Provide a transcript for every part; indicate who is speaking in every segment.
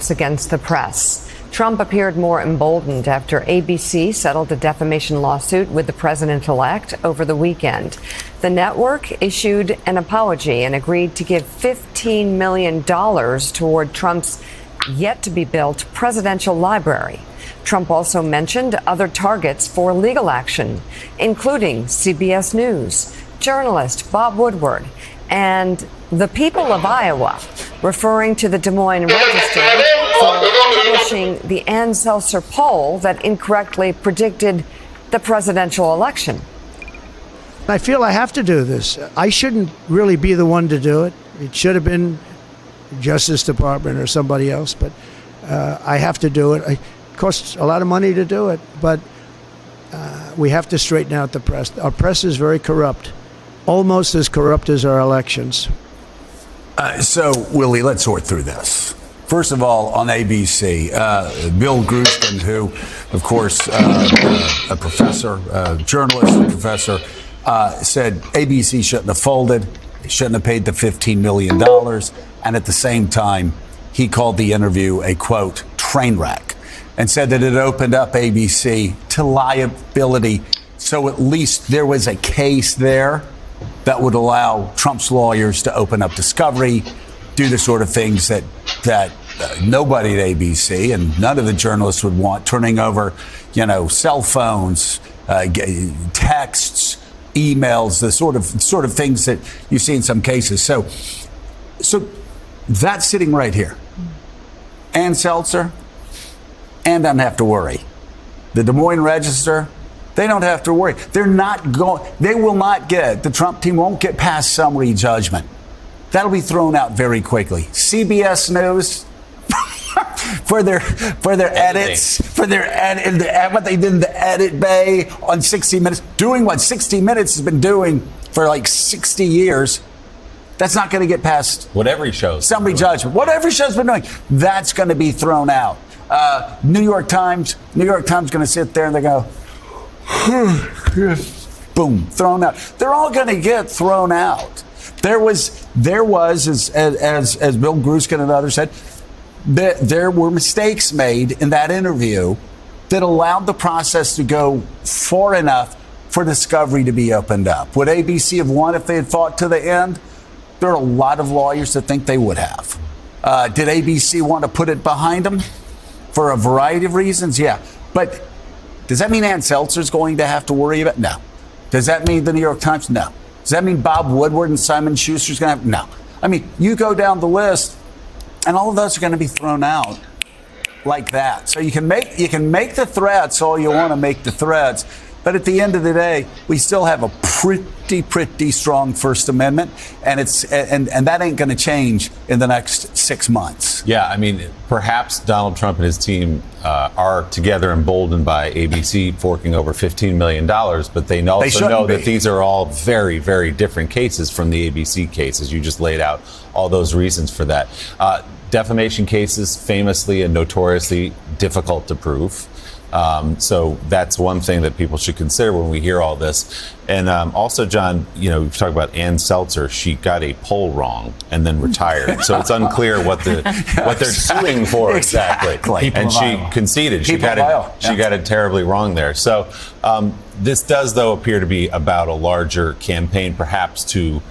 Speaker 1: against the press. Trump appeared more emboldened after ABC settled a defamation lawsuit with the president-elect over the weekend. The network issued an apology and agreed to give $15 million toward Trump's yet-to-be-built presidential library. Trump also mentioned other targets for legal action, including CBS News, journalist Bob Woodward, and the people of Iowa, referring to the Des Moines Register for publishing the Ann Seltzer poll that incorrectly predicted the presidential election.
Speaker 2: I feel I have to do this. I shouldn't really be the one to do it. It should have been Justice Department or somebody else, but I have to do it. It costs a lot of money to do it, but we have to straighten out the press. Our press is very corrupt, almost as corrupt as our elections.
Speaker 3: So, Willie, let's sort through this. First of all, on ABC, Bill Gruskin, who, of course, a professor, a journalist, professor, said ABC shouldn't have folded, they shouldn't have paid the $15 million, and at the same time, he called the interview a, quote, train wreck, and said that it opened up ABC to liability, so at least there was a case there that would allow Trump's lawyers to open up discovery, do the sort of things that nobody at ABC and none of the journalists would want, turning over, cell phones, texts, emails, the sort of things that you see in some cases. So that's sitting right here. Ann Seltzer, Ann doesn't have to worry. The Des Moines Register, they don't have to worry. They will not get, the Trump team won't get past summary judgment. That'll be thrown out very quickly. CBS News, for their edits, what they did in the edit bay on 60 Minutes, doing what 60 Minutes has been doing for like 60 years. That's not going to get past
Speaker 4: what every show's
Speaker 3: summary judgment. What every show's been doing, that's going to be thrown out. New York Times going to sit there and they go, boom, thrown out. They're all going to get thrown out. There was, as Bill Gruskin and others said, there were mistakes made in that interview that allowed the process to go far enough for discovery to be opened up. Would ABC have won if they had fought to the end? There are a lot of lawyers that think they would have. Did ABC want to put it behind them for a variety of reasons? Yeah. But does that mean Ann Seltzer's going to have to worry about it? No. Does that mean the New York Times? No. Does that mean Bob Woodward and Simon Schuster's going to have? No. I mean, you go down the list, and all of those are going to be thrown out like that. So you can make the threats all you want to make the threats, but at the end of the day, we still have a pretty strong First Amendment, and that ain't going to change in the next 6 months.
Speaker 4: Yeah, I mean, perhaps Donald Trump and his team are together emboldened by ABC forking over $15 million, but they also know that these are all very, very different cases from the ABC cases. You just laid out all those reasons for that. Defamation cases, famously and notoriously difficult to prove. So that's one thing that people should consider when we hear all this. And also, John, we've talked about Ann Seltzer. She got a poll wrong and then retired. So it's unclear what they're suing for exactly. And she conceded. She got it terribly wrong there. So this does, though, appear to be about a larger campaign, perhaps to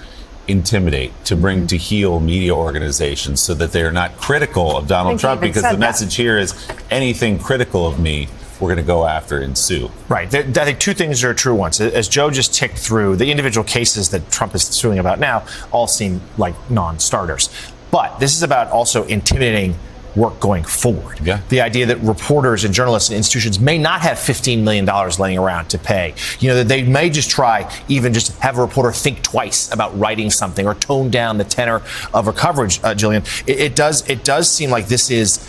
Speaker 4: intimidate, to bring to heel media organizations so that they are not critical of Donald Trump, because the message here is anything critical of me, we're going to go after and sue.
Speaker 5: Right. I think two things are true ones. As Joe just ticked through, the individual cases that Trump is suing about now all seem like non-starters. But this is about also intimidating work going forward. Yeah. The idea that reporters and journalists and institutions may not have $15 million laying around to pay. That they may just try, even just have a reporter think twice about writing something or tone down the tenor of a coverage, Jillian. It does seem like this is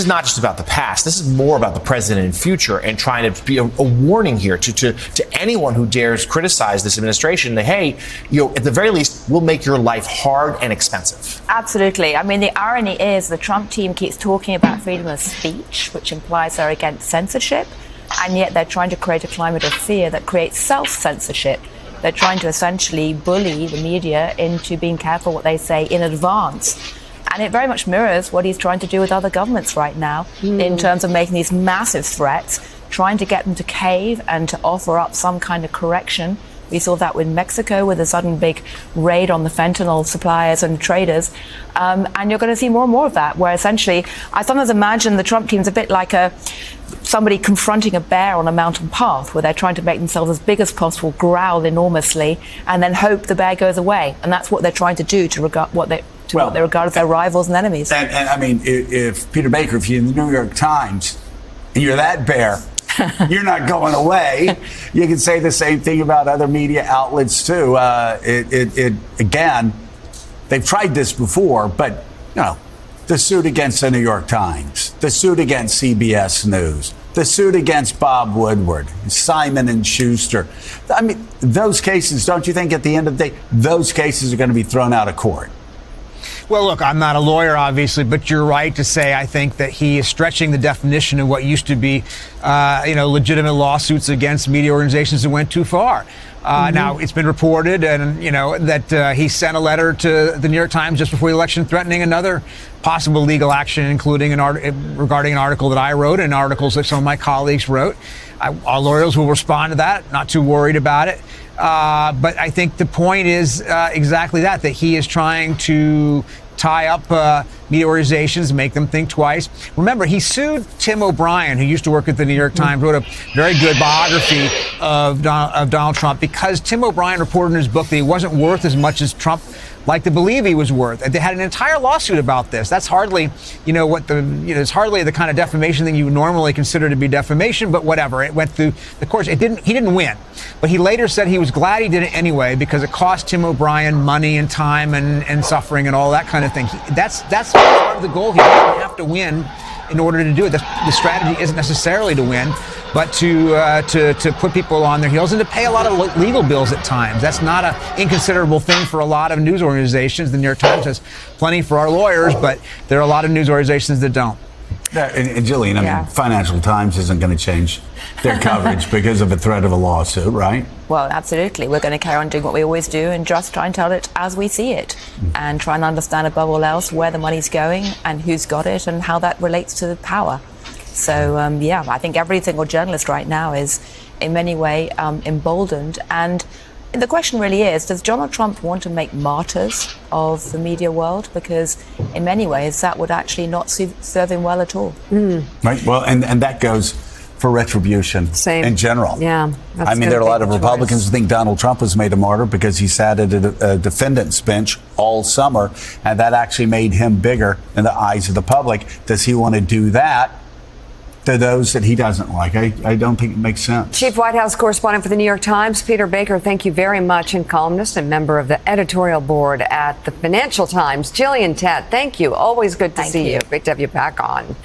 Speaker 5: not just about the past. This is more about the present and future, and trying to be a warning here to anyone who dares criticize this administration that, hey, at the very least, we'll make your life hard and expensive.
Speaker 6: Absolutely. I mean, the irony is the Trump team keeps talking about freedom of speech, which implies they're against censorship, and yet they're trying to create a climate of fear that creates self-censorship. They're trying to essentially bully the media into being careful what they say in advance. And it very much mirrors what he's trying to do with other governments right now in terms of making these massive threats, trying to get them to cave and to offer up some kind of correction. We saw that with Mexico with a sudden big raid on the fentanyl suppliers and traders. And you're going to see more and more of that, where essentially I sometimes imagine the Trump team's a bit like somebody confronting a bear on a mountain path, where they're trying to make themselves as big as possible, growl enormously, and then hope the bear goes away. And that's what they're trying to do to what they regard as their rivals and enemies.
Speaker 3: And I mean, if Peter Baker, if you're in the New York Times and you're that bear, you're not going away. You can say the same thing about other media outlets too. Again, they've tried this before, but the suit against the New York Times, the suit against CBS News, the suit against Bob Woodward, Simon and Schuster. I mean, those cases, don't you think at the end of the day, those cases are going to be thrown out of court?
Speaker 7: Well, look, I'm not a lawyer, obviously, but you're right to say I think that he is stretching the definition of what used to be, legitimate lawsuits against media organizations that went too far. Now, it's been reported, and that he sent a letter to the New York Times just before the election, threatening another possible legal action, including regarding an article that I wrote and articles that some of my colleagues wrote. Our lawyers will respond to that. Not too worried about it. But I think the point is exactly that he is trying to tie up media organizations, make them think twice. Remember, he sued Tim O'Brien, who used to work at the New York Times, wrote a very good biography of Donald Trump, because Tim O'Brien reported in his book that he wasn't worth as much as Trump liked to believe he was worth. They had an entire lawsuit about this. That's hardly, it's hardly the kind of defamation thing you would normally consider to be defamation, but whatever. It went through the courts. He didn't win. But he later said he was glad he did it anyway, because it cost Tim O'Brien money and time and suffering and all that kind of thing. That's part of the goal. He doesn't have to win in order to do it. The strategy isn't necessarily to win, but to put people on their heels and to pay a lot of legal bills at times. That's not an inconsiderable thing for a lot of news organizations. The New York Times has plenty for our lawyers, but there are a lot of news organizations that don't.
Speaker 3: And Jillian, I mean, Financial Times isn't going to change their coverage because of a threat of a lawsuit, right?
Speaker 6: Well, absolutely. We're going to carry on doing what we always do and just try and tell it as we see it and try and understand above all else where the money's going and who's got it and how that relates to the power. So, I think every single journalist right now is in many ways emboldened. And the question really is, does Donald Trump want to make martyrs of the media world? Because in many ways, that would actually not serve him well at all.
Speaker 3: Right. Well, and that goes for retribution in general.
Speaker 1: Yeah.
Speaker 3: I mean, there are a lot of Republicans who think Donald Trump was made a martyr because he sat at a defendant's bench all summer, and that actually made him bigger in the eyes of the public. Does he want to do that to those that he doesn't like? I don't think it makes sense.
Speaker 1: Chief White House correspondent for the New York Times, Peter Baker, thank you very much, and columnist and member of the editorial board at the Financial Times, Jillian Tett, thank you. Always good to see you. Great to have you back on.